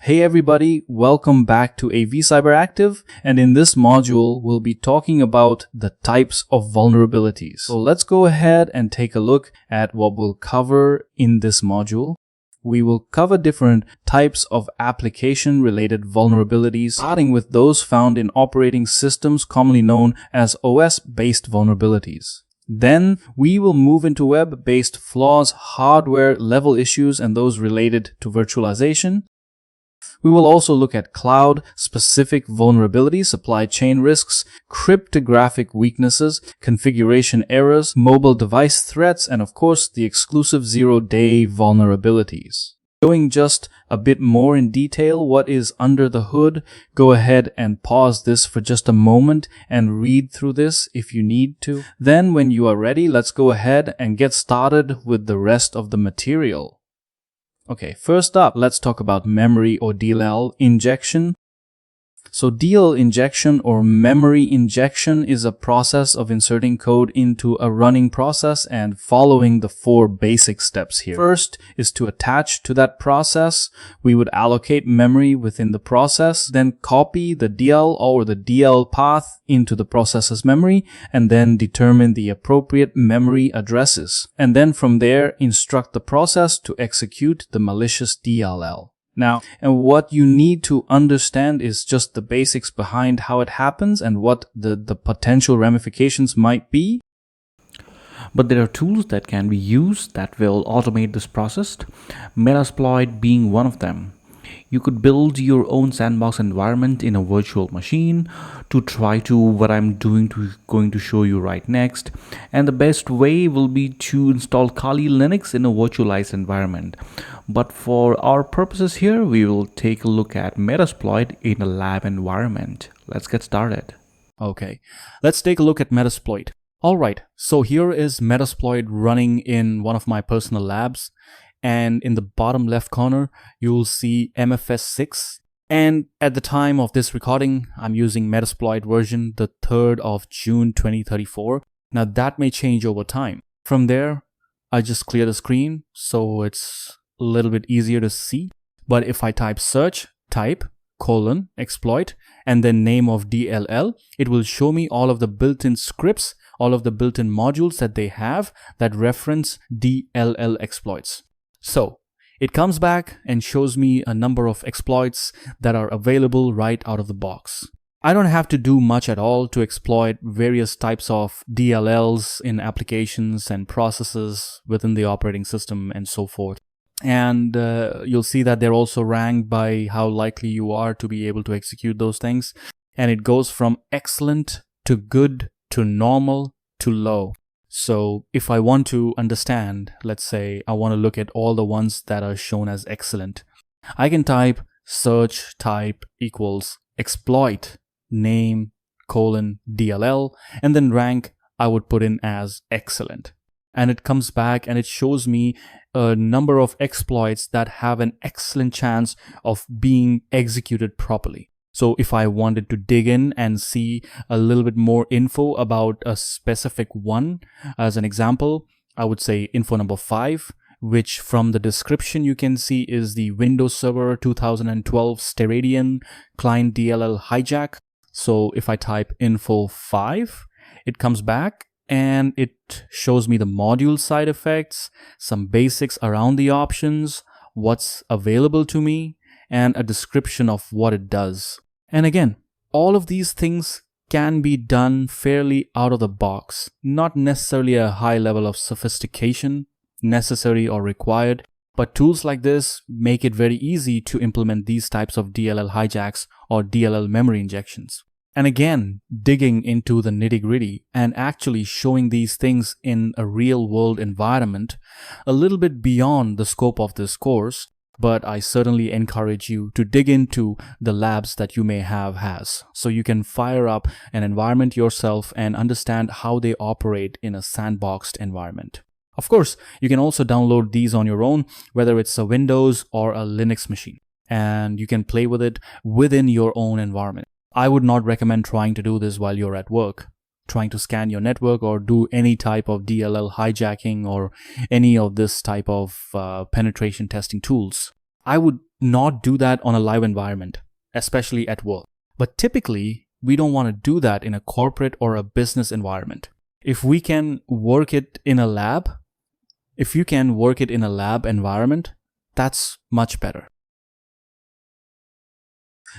Hey everybody, welcome back to AV Cyberactive, and in this module we'll be talking about the types of vulnerabilities. So let's go ahead and take a look at what we'll cover in this module. We will cover different types of application-related vulnerabilities, starting with those found in operating systems commonly known as OS-based vulnerabilities. Then we will move into web-based flaws, hardware-level issues, and those related to virtualization. We will also look at cloud-specific vulnerabilities, supply chain risks, cryptographic weaknesses, configuration errors, mobile device threats, and of course, the exclusive zero-day vulnerabilities. Going just a bit more in detail what is under the hood, go ahead and pause this for just a moment and read through this if you need to. Then when you are ready, let's go ahead and get started with the rest of the material. Okay, first up, let's talk about memory or DLL injection. So DLL injection or memory injection is a process of inserting code into a running process and following the four basic steps here. First is to attach to that process. We would allocate memory within the process, then copy the DL or the DL path into the process's memory, and then determine the appropriate memory addresses. And then from there, instruct the process to execute the malicious DLL. Now, and what you need to understand is just the basics behind how it happens and what the potential ramifications might be. But there are tools that can be used that will automate this process, Metasploit being one of them. You could build your own sandbox environment in a virtual machine to try to what I'm going to show you right next. And the best way will be to install Kali Linux in a virtualized environment. But for our purposes here, we will take a look at Metasploit in a lab environment. Let's get started. Okay, let's take a look at Metasploit. Alright, so here is Metasploit running in one of my personal labs. And in the bottom left corner, you'll see MFS 6. And at the time of this recording, I'm using Metasploit version the 3rd of June 2034. Now that may change over time. From there, I just clear the screen so it's a little bit easier to see. But if I type search, type :exploit, and then name of DLL, it will show me all of the built-in scripts, all of the built-in modules that they have that reference DLL exploits. So it comes back and shows me a number of exploits that are available right out of the box. I don't have to do much at all to exploit various types of DLLs in applications and processes within the operating system and so forth. And you'll see that they're also ranked by how likely you are to be able to execute those things. And it goes from excellent to good to normal to low. So if I want to understand, let's say I want to look at all the ones that are shown as excellent, I can type search type equals exploit name :DLL, and then rank I would put in as excellent. And it comes back and it shows me a number of exploits that have an excellent chance of being executed properly. So if I wanted to dig in and see a little bit more info about a specific one, as an example, I would say info number 5, which from the description you can see is the Windows Server 2012 Steradian client DLL hijack. So if I type info 5, it comes back and it shows me the module side effects, some basics around the options, what's available to me, and a description of what it does. And again, all of these things can be done fairly out of the box, not necessarily a high level of sophistication necessary or required, but tools like this make it very easy to implement these types of DLL hijacks or DLL memory injections. And again, digging into the nitty-gritty and actually showing these things in a real-world environment, a little bit beyond the scope of this course, but I certainly encourage you to dig into the labs that you may have so you can fire up an environment yourself and understand how they operate in a sandboxed environment. Of course, you can also download these on your own, whether it's a Windows or a Linux machine, and you can play with it within your own environment. I would not recommend trying to do this while you're at work, trying to scan your network or do any type of DLL hijacking or any of this type of penetration testing tools. I would not do that on a live environment, especially at work. But typically, we don't want to do that in a corporate or a business environment. If we can work it in a lab, if you can work it in a lab environment, that's much better.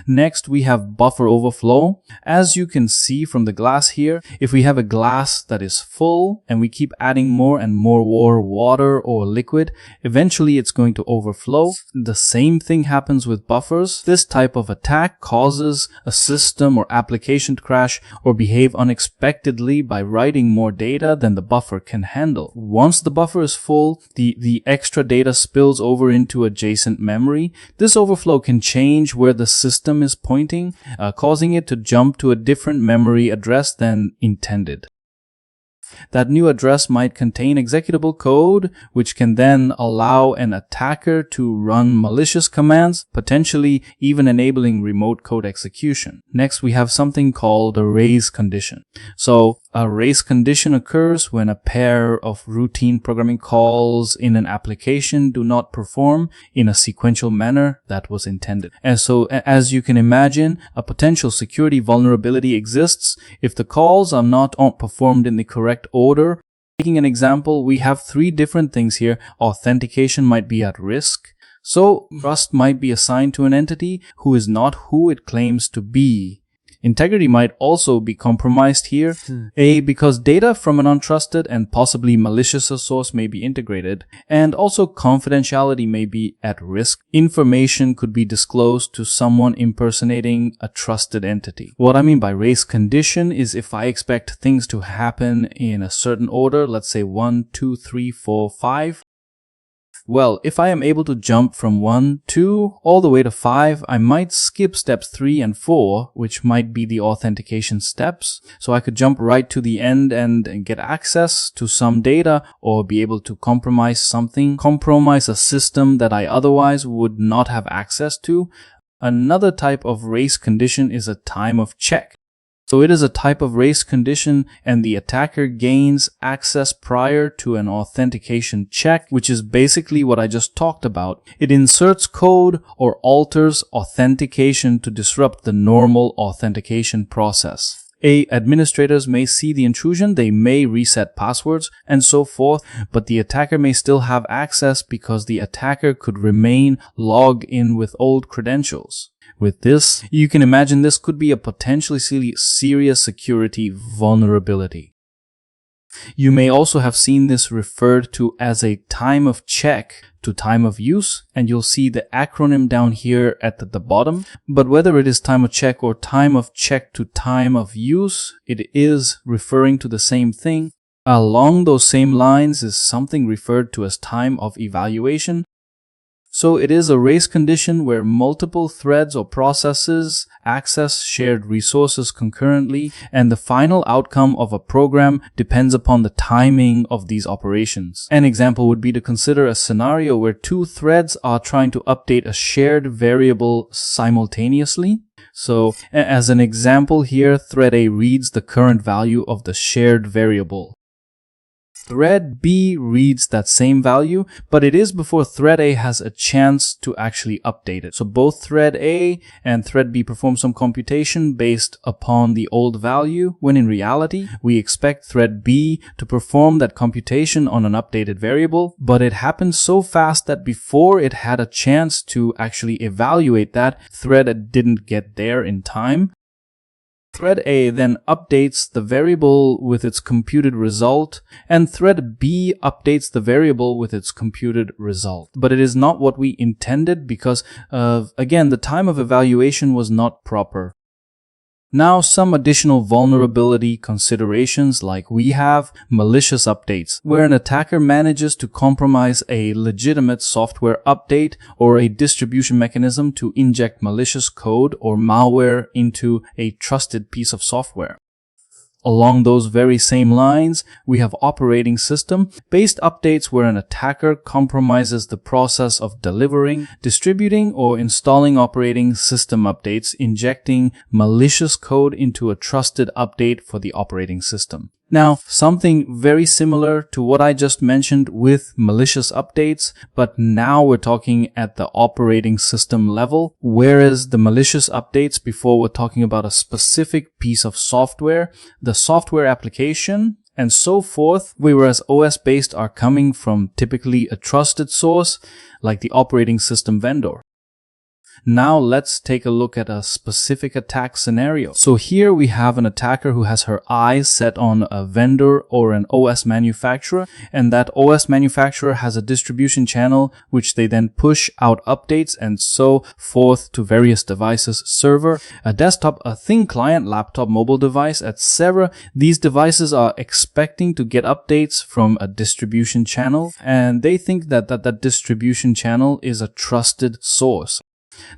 Next, we have buffer overflow. As you can see from the glass here, if we have a glass that is full and we keep adding more and more water or liquid, eventually it's going to overflow. The same thing happens with buffers. This type of attack causes a system or application to crash or behave unexpectedly by writing more data than the buffer can handle. Once the buffer is full, the extra data spills over into adjacent memory. This overflow can change where the system is pointing, causing it to jump to a different memory address than intended. That new address might contain executable code, which can then allow an attacker to run malicious commands, potentially even enabling remote code execution. Next, we have something called a race condition. So, a race condition occurs when a pair of routine programming calls in an application do not perform in a sequential manner that was intended. And so, as you can imagine, a potential security vulnerability exists if the calls are not performed in the correct order. Taking an example, we have three different things here. Authentication might be at risk. So, trust might be assigned to an entity who is not who it claims to be. Integrity might also be compromised here. Because data from an untrusted and possibly malicious source may be integrated, and also confidentiality may be at risk. Information could be disclosed to someone impersonating a trusted entity. What I mean by race condition is if I expect things to happen in a certain order, let's say 1, 2, 3, 4, 5. Well, if I am able to jump from 1, 2, all the way to 5, I might skip steps 3 and 4, which might be the authentication steps. So I could jump right to the end and get access to some data, or be able to compromise something, compromise a system that I otherwise would not have access to. Another type of race condition is a time of check. So it is a type of race condition, and the attacker gains access prior to an authentication check, which is basically what I just talked about. It inserts code or alters authentication to disrupt the normal authentication process. Administrators may see the intrusion, they may reset passwords, and so forth, but the attacker may still have access because the attacker could remain logged in with old credentials. With this, you can imagine this could be a potentially serious security vulnerability. You may also have seen this referred to as a time of check to time of use, and you'll see the acronym down here at the bottom. But whether it is time of check or time of check to time of use, it is referring to the same thing. Along those same lines is something referred to as time of evaluation. So it is a race condition where multiple threads or processes access shared resources concurrently, and the final outcome of a program depends upon the timing of these operations. An example would be to consider a scenario where two threads are trying to update a shared variable simultaneously. So as an example here, thread A reads the current value of the shared variable. Thread B reads that same value, but it is before thread A has a chance to actually update it. So both thread A and thread B perform some computation based upon the old value, when in reality, we expect thread B to perform that computation on an updated variable, but it happened so fast that before it had a chance to actually evaluate that, thread didn't get there in time. Thread A then updates the variable with its computed result, and thread B updates the variable with its computed result. But it is not what we intended because, again, the time of evaluation was not proper. Now, some additional vulnerability considerations, like we have malicious updates, where an attacker manages to compromise a legitimate software update or a distribution mechanism to inject malicious code or malware into a trusted piece of software. Along those very same lines, we have operating system-based updates where an attacker compromises the process of delivering, distributing, or installing operating system updates, injecting malicious code into a trusted update for the operating system. Now, something very similar to what I just mentioned with malicious updates, but now we're talking at the operating system level, whereas the malicious updates before were talking about a specific piece of software, the software application, and so forth, whereas OS-based are coming from typically a trusted source like the operating system vendor. Now let's take a look at a specific attack scenario. So here we have an attacker who has her eyes set on a vendor or an OS manufacturer, and that OS manufacturer has a distribution channel which they then push out updates and so forth to various devices, server, a desktop, a thin client, laptop, mobile device, etc. These devices are expecting to get updates from a distribution channel, and they think that that distribution channel is a trusted source.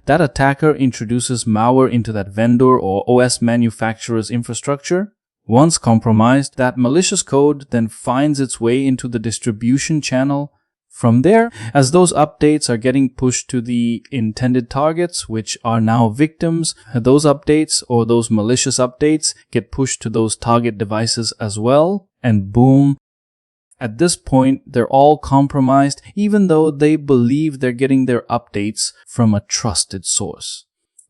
That attacker introduces malware into that vendor or OS manufacturer's infrastructure. Once compromised, that malicious code then finds its way into the distribution channel. From there, as those updates are getting pushed to the intended targets, which are now victims, those updates or those malicious updates get pushed to those target devices as well, and boom. At this point, they're all compromised, even though they believe they're getting their updates from a trusted source.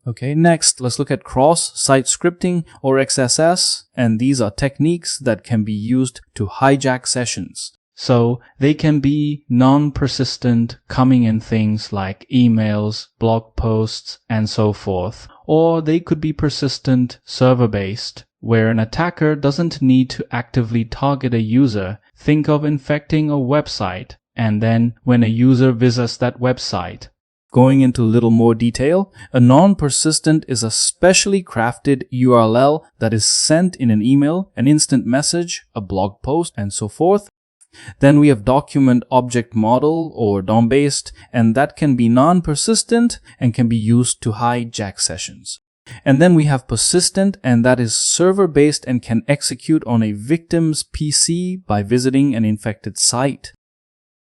Okay, next, let's look at cross-site scripting or XSS, and these are techniques that can be used to hijack sessions. So they can be non-persistent, coming in things like emails, blog posts, and so forth. Or they could be persistent, server-based, where an attacker doesn't need to actively target a user. Think of infecting a website, and then when a user visits that website. Going into a little more detail, a non-persistent is a specially crafted URL that is sent in an email, an instant message, a blog post, and so forth. Then we have document object model or DOM-based, and that can be non-persistent and can be used to hijack sessions. And then we have persistent, and that is server-based and can execute on a victim's PC by visiting an infected site.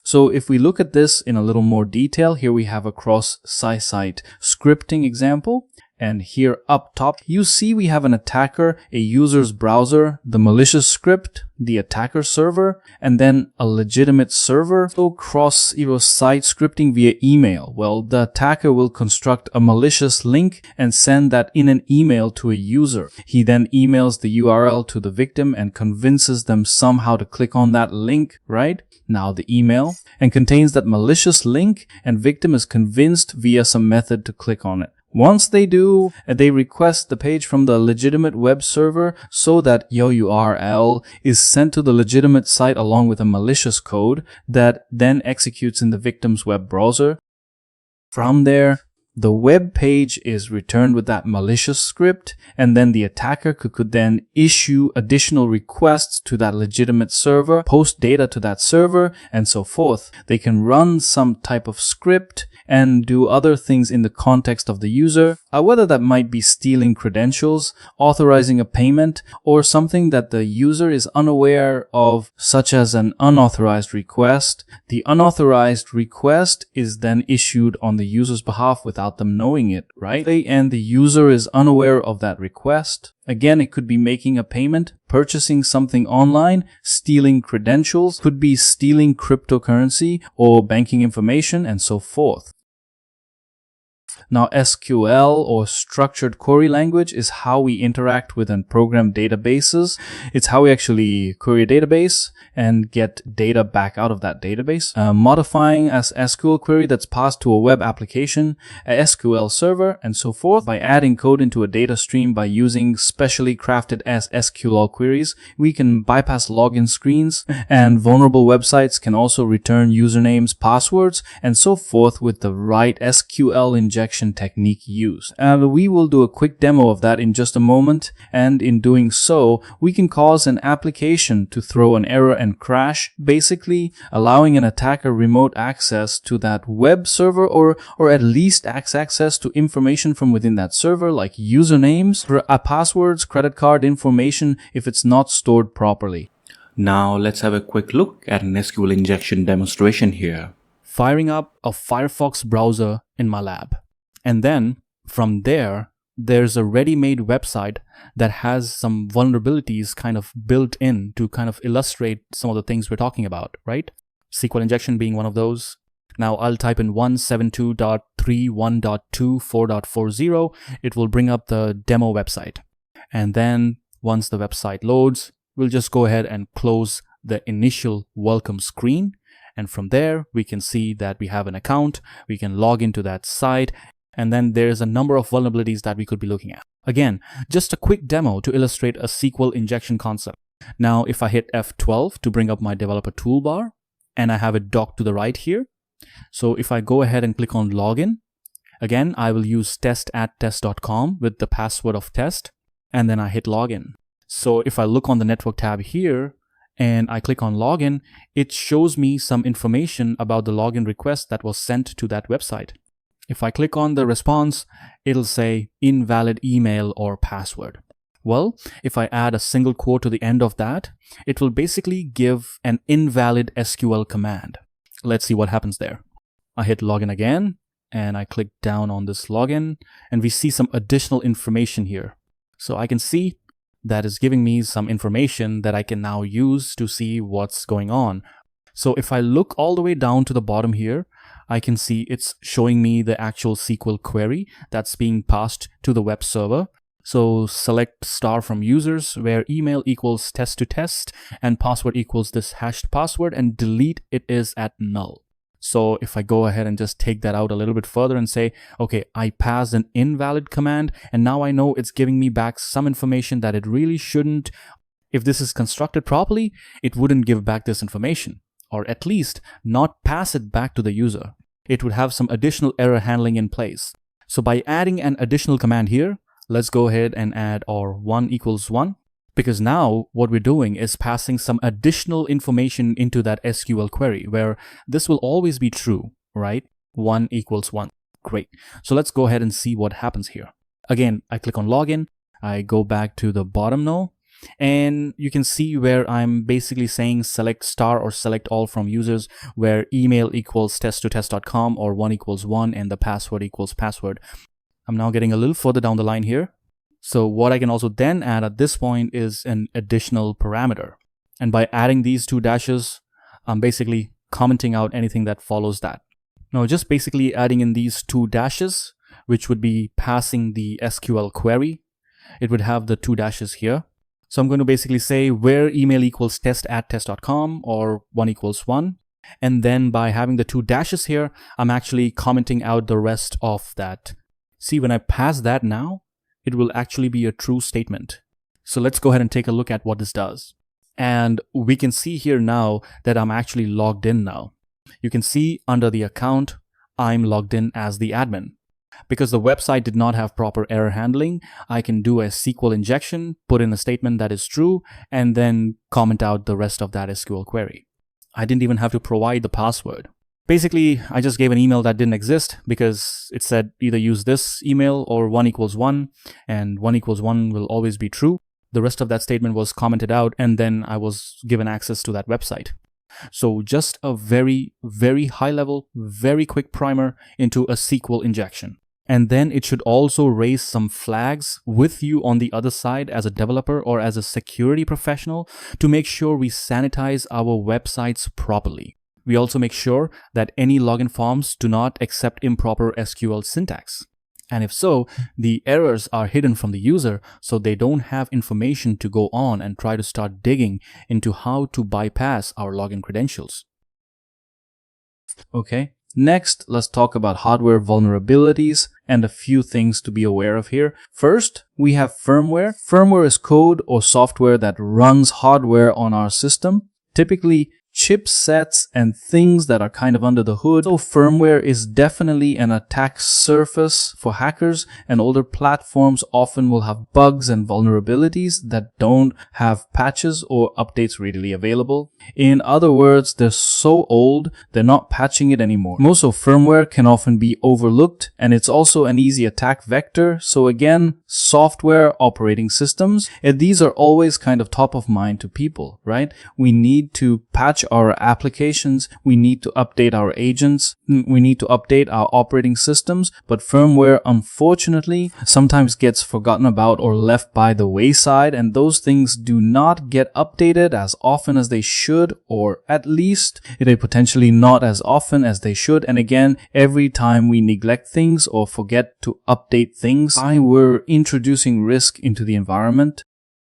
So if we look at this in a little more detail, here we have a cross-site scripting example. And here up top, you see we have an attacker, a user's browser, the malicious script, the attacker server, and then a legitimate server. So cross-site scripting via email. Well, the attacker will construct a malicious link and send that in an email to a user. He then emails the URL to the victim and convinces them somehow to click on that link, right? Now the email and contains that malicious link, and victim is convinced via some method to click on it. Once they do, they request the page from the legitimate web server so that your URL is sent to the legitimate site along with a malicious code that then executes in the victim's web browser. From there, the web page is returned with that malicious script, and then the attacker could then issue additional requests to that legitimate server, post data to that server, and so forth. They can run some type of script and do other things in the context of the user, whether that might be stealing credentials, authorizing a payment, or something that the user is unaware of, such as an unauthorized request. The unauthorized request is then issued on the user's behalf without them knowing it, right? And the user is unaware of that request. Again, it could be making a payment, purchasing something online, stealing credentials, could be stealing cryptocurrency or banking information, and so forth. Now, SQL or structured query language is how we interact with and program databases. It's how we actually query a database and get data back out of that database. Modifying as SQL query that's passed to a web application, a SQL server, and so forth. By adding code into a data stream by using specially crafted as SQL queries, we can bypass login screens, and vulnerable websites can also return usernames, passwords, and so forth with the right SQL injection technique used. We will do a quick demo of that in just a moment, and in doing so, we can cause an application to throw an error and crash, basically allowing an attacker remote access to that web server or at least access to information from within that server like usernames, passwords, credit card information if it's not stored properly. Now let's have a quick look at an SQL injection demonstration here. Firing up a Firefox browser in my lab. And then, from there, there's a ready-made website that has some vulnerabilities kind of built in to kind of illustrate some of the things we're talking about, right? SQL injection being one of those. Now I'll type in 172.31.24.40. It will bring up the demo website. And then once the website loads, we'll just go ahead and close the initial welcome screen. And from there, we can see that we have an account. We can log into that site. And then there's a number of vulnerabilities that we could be looking at. Again, just a quick demo to illustrate a SQL injection concept. Now, if I hit F12 to bring up my developer toolbar, and I have it docked to the right here. So if I go ahead and click on login, again, I will use test@test.com with the password of test, and then I hit login. So if I look on the network tab here, and I click on login, it shows me some information about the login request that was sent to that website. If I click on the response, it'll say invalid email or password. Well, if I add a single quote to the end of that, it will basically give an invalid SQL command. Let's see what happens there. I hit login again, and I click down on this login, and we see some additional information here. So I can see that is giving me some information that I can now use to see what's going on. So if I look all the way down to the bottom here, I can see it's showing me the actual SQL query that's being passed to the web server. So select star from users where email equals test to test and password equals this hashed password, and delete it is at null. So if I go ahead and just take that out a little bit further and say, okay, I passed an invalid command, and now I know it's giving me back some information that it really shouldn't. If this is constructed properly, it wouldn't give back this information, or at least not pass it back to the user. It would have some additional error handling in place. So by adding an additional command here, let's go ahead and add our 1 equals 1, because now what we're doing is passing some additional information into that SQL query where this will always be true, right? 1 equals 1. Great. So let's go ahead and see what happens here. Again, I click on login. I go back to the bottom now, and you can see where I'm basically saying select star or select all from users where email equals test to test.com or 1 equals 1 and the password equals password. I'm now getting a little further down the line here. So what I can also then add at this point is an additional parameter. And by adding these two dashes, I'm basically commenting out anything that follows that. Now just basically adding in these two dashes, which would be passing the SQL query, it would have the two dashes here. So I'm going to basically say where email equals test@test.com or 1 equals 1. And then by having the two dashes here, I'm actually commenting out the rest of that. See, when I pass that now, it will actually be a true statement. So let's go ahead and take a look at what this does. And we can see here now that I'm actually logged in now. You can see under the account, I'm logged in as the admin. Because the website did not have proper error handling, I can do a SQL injection, put in a statement that is true, and then comment out the rest of that SQL query. I didn't even have to provide the password. Basically, I just gave an email that didn't exist because it said either use this email or 1 equals 1, and 1 equals 1 will always be true. The rest of that statement was commented out, and then I was given access to that website. So just a very, very high level, very quick primer into a SQL injection. And then it should also raise some flags with you on the other side as a developer or as a security professional to make sure we sanitize our websites properly. We also make sure that any login forms do not accept improper SQL syntax. And if so, the errors are hidden from the user so they don't have information to go on and try to start digging into how to bypass our login credentials. Okay, next let's talk about hardware vulnerabilities and a few things to be aware of here. First, we have firmware. Firmware is code or software that runs hardware on our system, typically chipsets and things that are kind of under the hood. So firmware is definitely an attack surface for hackers, and older platforms often will have bugs and vulnerabilities that don't have patches or updates readily available. In other words, they're so old, they're not patching it anymore. Most of firmware can often be overlooked, and it's also an easy attack vector. So again, software, operating systems, and these are always kind of top of mind to people, right? We need to patch patch our applications, we need to update our agents, we need to update our operating systems, but firmware, unfortunately, sometimes gets forgotten about or left by the wayside, and those things do not get updated as often as they should, or at least they potentially not as often as they should. And again, every time we neglect things or forget to update things, we're introducing risk into the environment.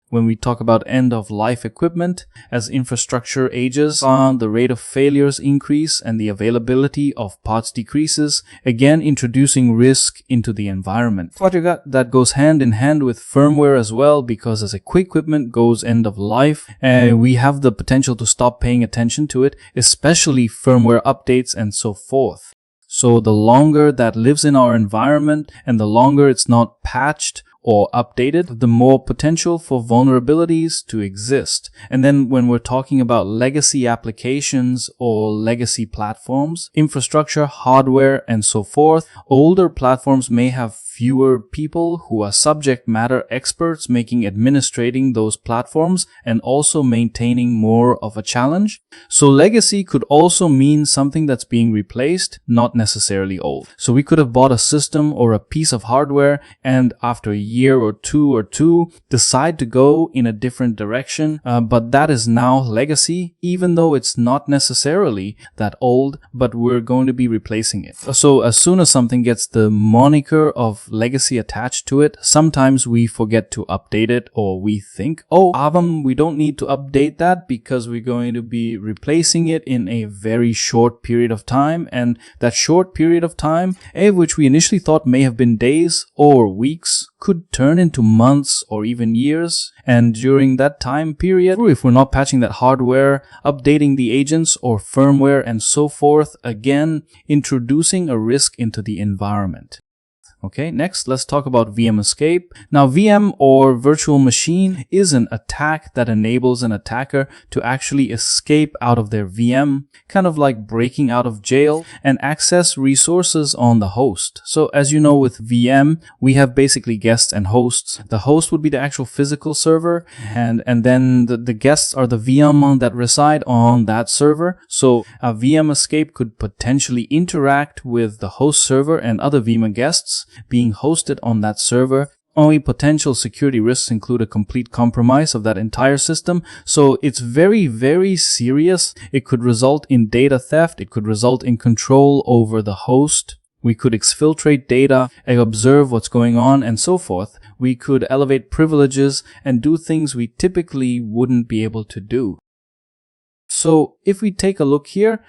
When we talk about end-of-life equipment, as infrastructure ages, the rate of failures increase and the availability of parts decreases, again introducing risk into the environment. That goes hand in hand with firmware as well, because as equipment goes end of life, we have the potential to stop paying attention to it, especially firmware updates and so forth. So the longer that lives in our environment and the longer it's not patched or updated, the more potential for vulnerabilities to exist. And then when we're talking about legacy applications or legacy platforms, infrastructure, hardware, and so forth, older platforms may have fewer people who are subject matter experts making administrating those platforms and also maintaining more of a challenge. So legacy could also mean something that's being replaced, not necessarily old. So we could have bought a system or a piece of hardware and after a year or two decide to go in a different direction, but that is now legacy, even though it's not necessarily that old, but we're going to be replacing it. So as soon as something gets the moniker of legacy attached to it, sometimes we forget to update it, or we think, we don't need to update that because we're going to be replacing it in a very short period of time, and that short period of time, which we initially thought may have been days or weeks, could turn into months or even years. And during that time period, if we're not patching that hardware, updating the agents or firmware and so forth, again, introducing a risk into the environment. Okay, next let's talk about VM escape. Now VM or virtual machine is an attack that enables an attacker to actually escape out of their VM, kind of like breaking out of jail, and access resources on the host. So as you know, with VM, we have basically guests and hosts. The host would be the actual physical server, and then the guests are the VM that reside on that server. So a VM escape could potentially interact with the host server and other VM guests being hosted on that server. Only potential security risks include a complete compromise of that entire system. So it's very, very serious. It could result in data theft. It could result in control over the host. We could exfiltrate data, observe what's going on, and so forth. We could elevate privileges and do things we typically wouldn't be able to do. So if we take a look here,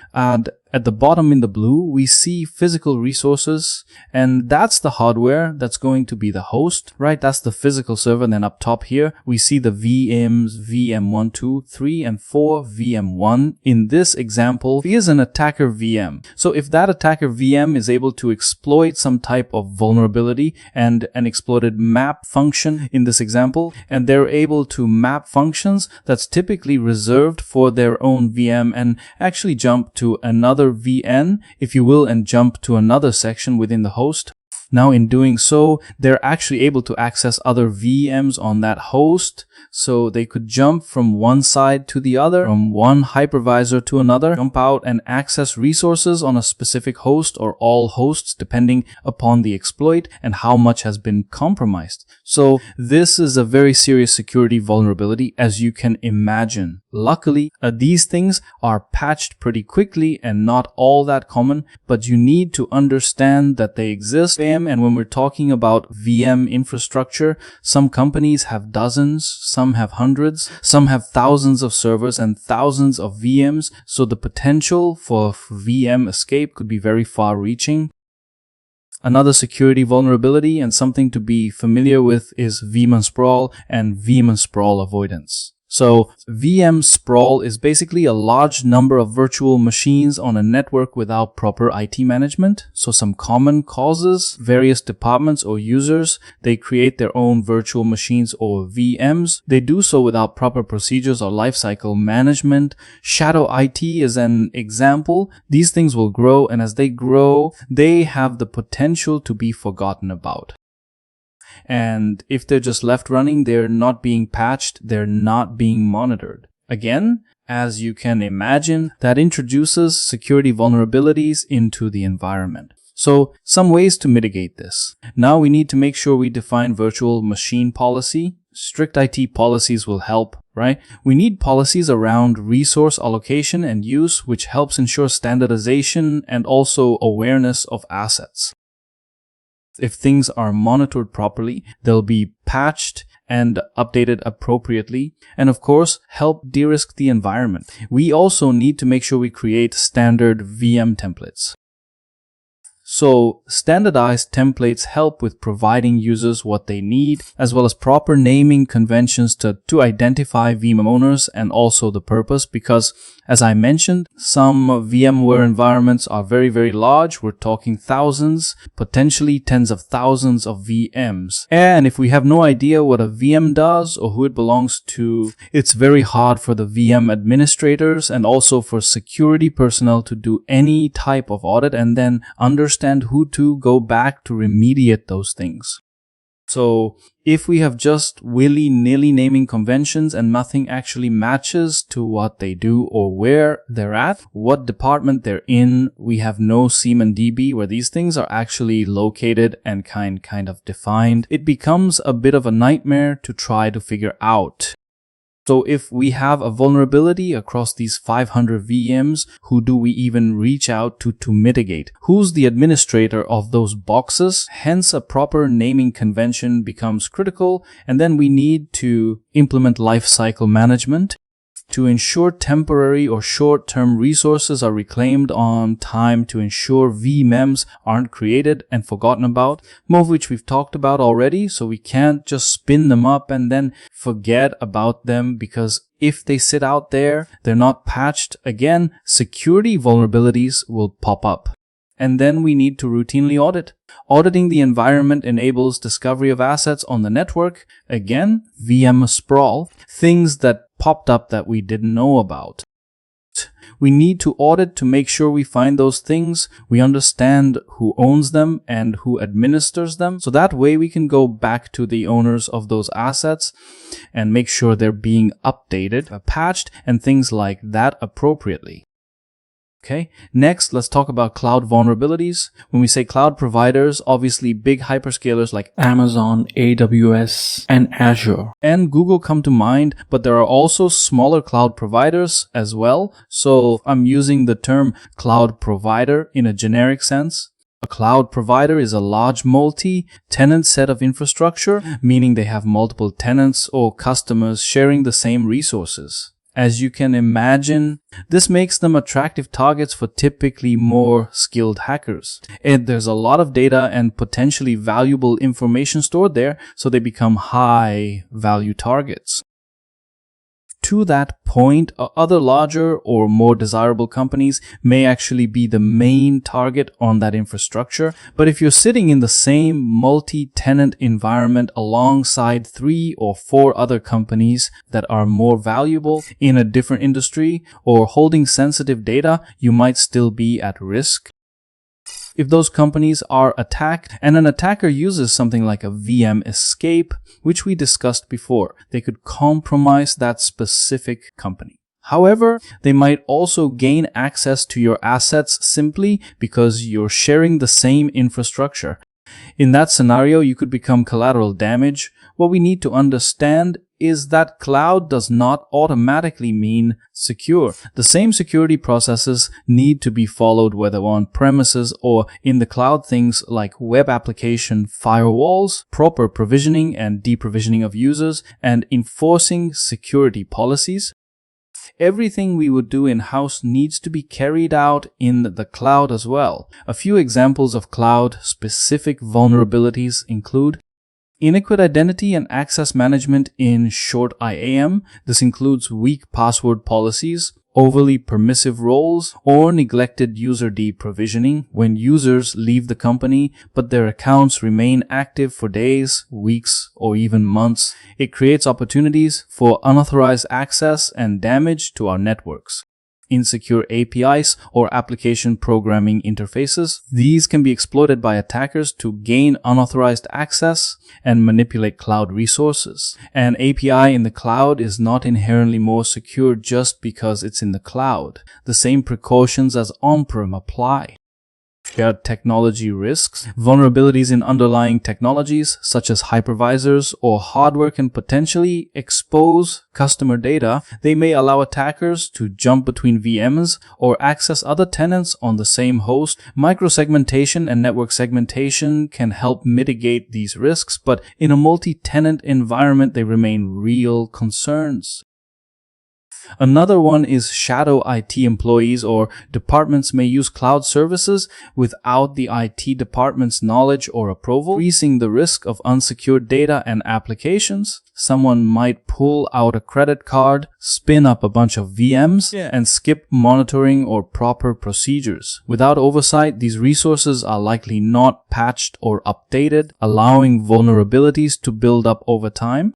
at the bottom in the blue, we see physical resources, and that's the hardware that's going to be the host, right? That's the physical server. And then up top here, we see the VMs, VM1, 2, 3, and 4, VM1. In this example, is an attacker VM. So if that attacker VM is able to exploit some type of vulnerability and an exploited map function in this example, and they're able to map functions that's typically reserved for their own VM and actually jump to another VN, if you will, and jump to another section within the host. Now in doing so, they're actually able to access other VMs on that host. So they could jump from one side to the other, from one hypervisor to another, jump out and access resources on a specific host or all hosts depending upon the exploit and how much has been compromised. So this is a very serious security vulnerability, as you can imagine. Luckily, these things are patched pretty quickly and not all that common, but you need to understand that they exist. And when we're talking about VM infrastructure, some companies have dozens, some have hundreds, some have thousands of servers and thousands of VMs, so the potential for VM escape could be very far-reaching. Another security vulnerability and something to be familiar with is VM sprawl and VM sprawl avoidance. So VM sprawl is basically a large number of virtual machines on a network without proper IT management. So some common causes: various departments or users, they create their own virtual machines or VMs. They do so without proper procedures or lifecycle management. Shadow IT is an example. These things will grow, and as they grow, they have the potential to be forgotten about. And if they're just left running, they're not being patched, they're not being monitored. Again, as you can imagine, that introduces security vulnerabilities into the environment. So, some ways to mitigate this. Now we need to make sure we define virtual machine policy. Strict IT policies will help, right? We need policies around resource allocation and use, which helps ensure standardization and also awareness of assets. If things are monitored properly, they'll be patched and updated appropriately, and of course, help de-risk the environment. We also need to make sure we create standard VM templates. So, standardized templates help with providing users what they need, as well as proper naming conventions to identify VM owners and also the purpose, because, as I mentioned, some VMware environments are very, very large. We're talking thousands, potentially tens of thousands of VMs. And if we have no idea what a VM does or who it belongs to, it's very hard for the VM administrators and also for security personnel to do any type of audit and then understand who to go back to remediate those things. So if we have just willy-nilly naming conventions and nothing actually matches to what they do or where they're at, what department they're in, we have no CMDB where these things are actually located and kind of defined, it becomes a bit of a nightmare to try to figure out. So if we have a vulnerability across these 500 VMs, who do we even reach out to mitigate? Who's the administrator of those boxes? Hence, a proper naming convention becomes critical, and then we need to implement lifecycle management to ensure temporary or short-term resources are reclaimed on time, to ensure VMEMs aren't created and forgotten about, more of which we've talked about already, so we can't just spin them up and then forget about them, because if they sit out there, they're not patched, again, security vulnerabilities will pop up. And then we need to routinely audit. Auditing the environment enables discovery of assets on the network. Again, VM sprawl, things that popped up that we didn't know about. We need to audit to make sure we find those things, we understand who owns them and who administers them, so that way we can go back to the owners of those assets and make sure they're being updated, patched, and things like that appropriately. Okay, next, let's talk about cloud vulnerabilities. When we say cloud providers, obviously big hyperscalers like Amazon, AWS, and Azure and Google come to mind, but there are also smaller cloud providers as well. So I'm using the term cloud provider in a generic sense. A cloud provider is a large multi-tenant set of infrastructure, meaning they have multiple tenants or customers sharing the same resources. As you can imagine, this makes them attractive targets for typically more skilled hackers. And there's a lot of data and potentially valuable information stored there, so they become high value targets. To that point, other larger or more desirable companies may actually be the main target on that infrastructure. But if you're sitting in the same multi-tenant environment alongside 3 or 4 other companies that are more valuable in a different industry or holding sensitive data, you might still be at risk. If those companies are attacked and an attacker uses something like a VM escape, which we discussed before, they could compromise that specific company. However, they might also gain access to your assets simply because you're sharing the same infrastructure. In that scenario, you could become collateral damage. What we need to understand is that cloud does not automatically mean secure. The same security processes need to be followed whether on premises or in the cloud, things like web application firewalls, proper provisioning and deprovisioning of users, and enforcing security policies. Everything we would do in-house needs to be carried out in the cloud as well. A few examples of cloud-specific vulnerabilities include inadequate identity and access management in short IAM. This includes weak password policies, overly permissive roles, or neglected user deprovisioning when users leave the company but their accounts remain active for days, weeks, or even months. It creates opportunities for unauthorized access and damage to our networks. insecure APIs, or application programming interfaces. These can be exploited by attackers to gain unauthorized access and manipulate cloud resources. An API in the cloud is not inherently more secure just because it's in the cloud. The same precautions as on-prem apply. Shared technology risks. Vulnerabilities in underlying technologies, such as hypervisors or hardware, can potentially expose customer data. They may allow attackers to jump between VMs or access other tenants on the same host. Microsegmentation and network segmentation can help mitigate these risks, but in a multi-tenant environment, they remain real concerns. Another one is shadow IT employees or departments may use cloud services without the IT department's knowledge or approval, increasing the risk of unsecured data and applications. Someone might pull out a credit card, spin up a bunch of VMs, and skip monitoring or proper procedures. Without oversight, these resources are likely not patched or updated, allowing vulnerabilities to build up over time.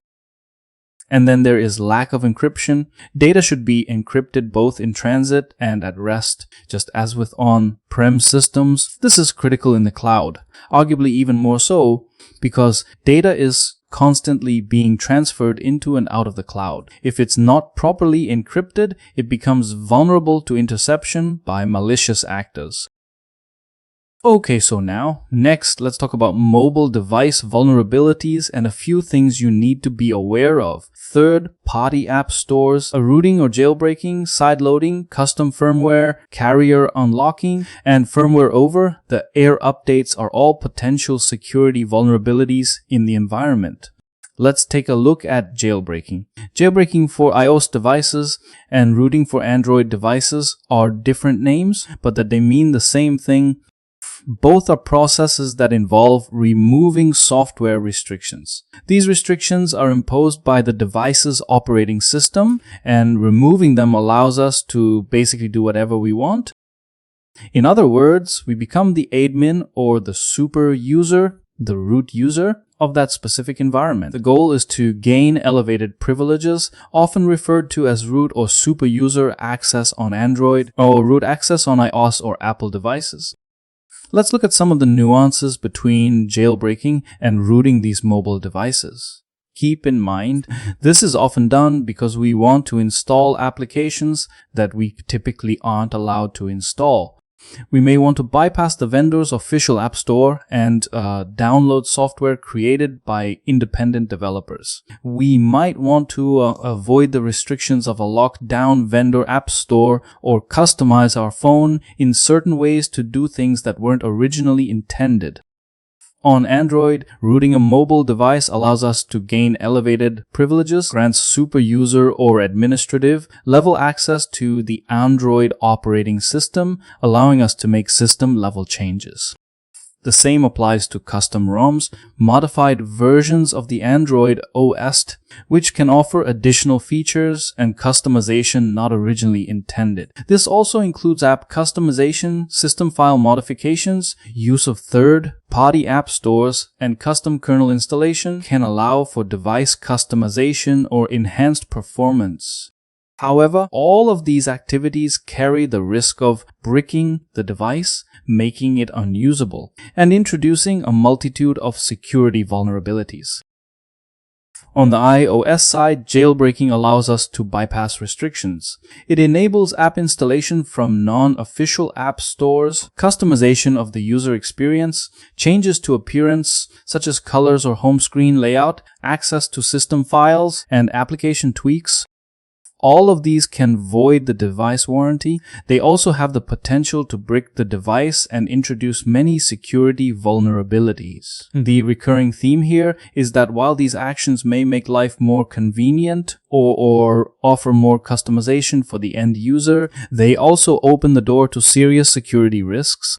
And then there is lack of encryption. Data should be encrypted both in transit and at rest, just as with on-prem systems. This is critical in the cloud, arguably even more so because data is constantly being transferred into and out of the cloud. If it's not properly encrypted, it becomes vulnerable to interception by malicious actors. Okay, so next, let's talk about mobile device vulnerabilities and a few things you need to be aware of. Third-party app stores, a rooting or jailbreaking, sideloading, custom firmware, carrier unlocking, and firmware over the air updates are all potential security vulnerabilities in the environment. Let's take a look at jailbreaking. Jailbreaking for iOS devices and rooting for Android devices are different names, but that they mean the same thing. Both are processes that involve removing software restrictions. These restrictions are imposed by the device's operating system, and removing them allows us to basically do whatever we want. In other words, we become the admin or the super user, the root user of that specific environment. The goal is to gain elevated privileges, often referred to as root or super user access on Android or root access on iOS or Apple devices. Let's look at some of the nuances between jailbreaking and rooting these mobile devices. Keep in mind, this is often done because we want to install applications that we typically aren't allowed to install. We may want to bypass the vendor's official app store and download software created by independent developers. We might want to avoid the restrictions of a locked down vendor app store or customize our phone in certain ways to do things that weren't originally intended. On Android, rooting a mobile device allows us to gain elevated privileges, grants super user or administrative level access to the Android operating system, allowing us to make system level changes. The same applies to custom ROMs, modified versions of the Android OS, which can offer additional features and customization not originally intended. This also includes app customization, system file modifications, use of third-party app stores, and custom kernel installation can allow for device customization or enhanced performance. However, all of these activities carry the risk of bricking the device, making it unusable, and introducing a multitude of security vulnerabilities. On the iOS side, jailbreaking allows us to bypass restrictions. It enables app installation from non-official app stores, customization of the user experience, changes to appearance such as colors or home screen layout, access to system files, and application tweaks. All of these can void the device warranty. They also have the potential to brick the device and introduce many security vulnerabilities. The recurring theme here is that while these actions may make life more convenient or offer more customization for the end user, they also open the door to serious security risks.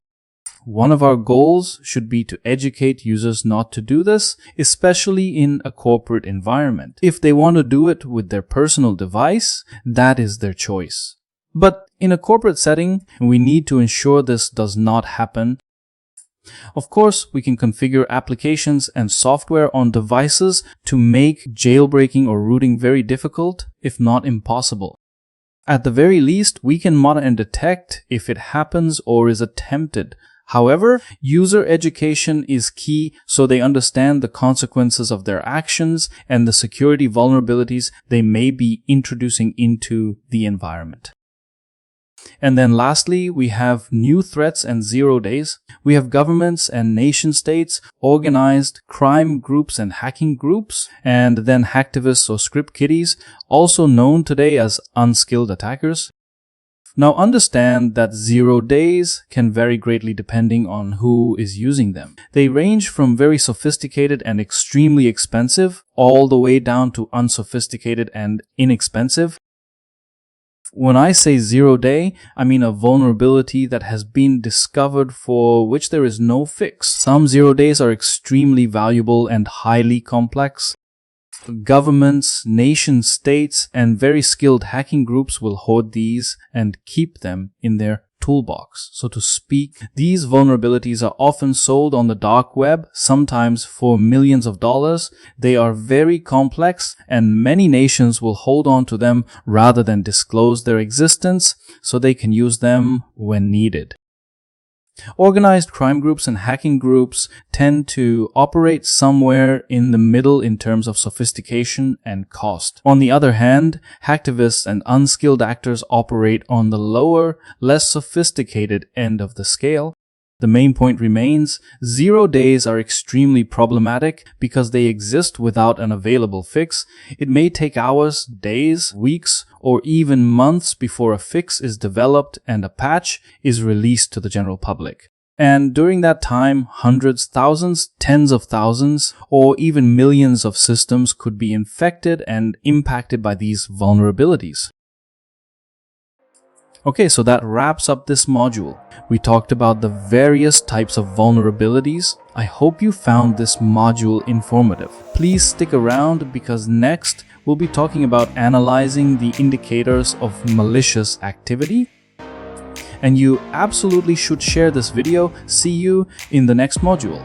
One of our goals should be to educate users not to do this, especially in a corporate environment. If they want to do it with their personal device, that is their choice. But in a corporate setting, we need to ensure this does not happen. Of course, we can configure applications and software on devices to make jailbreaking or rooting very difficult, if not impossible. At the very least, we can monitor and detect if it happens or is attempted. However, user education is key so they understand the consequences of their actions and the security vulnerabilities they may be introducing into the environment. And then lastly, we have new threats and 0 days. We have governments and nation states, organized crime groups and hacking groups, and then hacktivists or script kiddies, also known today as unskilled attackers. Now understand that 0 days can vary greatly depending on who is using them. They range from very sophisticated and extremely expensive all the way down to unsophisticated and inexpensive. When I say 0 day, I mean a vulnerability that has been discovered for which there is no fix. Some 0 days are extremely valuable and highly complex. Governments, nation states, and very skilled hacking groups will hoard these and keep them in their toolbox, so to speak. These vulnerabilities are often sold on the dark web, sometimes for millions of dollars. They are very complex, and many nations will hold on to them rather than disclose their existence so they can use them when needed. Organized crime groups and hacking groups tend to operate somewhere in the middle in terms of sophistication and cost. On the other hand, hacktivists and unskilled actors operate on the lower, less sophisticated end of the scale. The main point remains, 0 days are extremely problematic because they exist without an available fix. It may take hours, days, weeks, or even months before a fix is developed and a patch is released to the general public. And during that time, hundreds, thousands, tens of thousands, or even millions of systems could be infected and impacted by these vulnerabilities. Okay, so that wraps up this module. We talked about the various types of vulnerabilities. I hope you found this module informative. Please stick around because next we'll be talking about analyzing the indicators of malicious activity. And you absolutely should share this video. See you in the next module.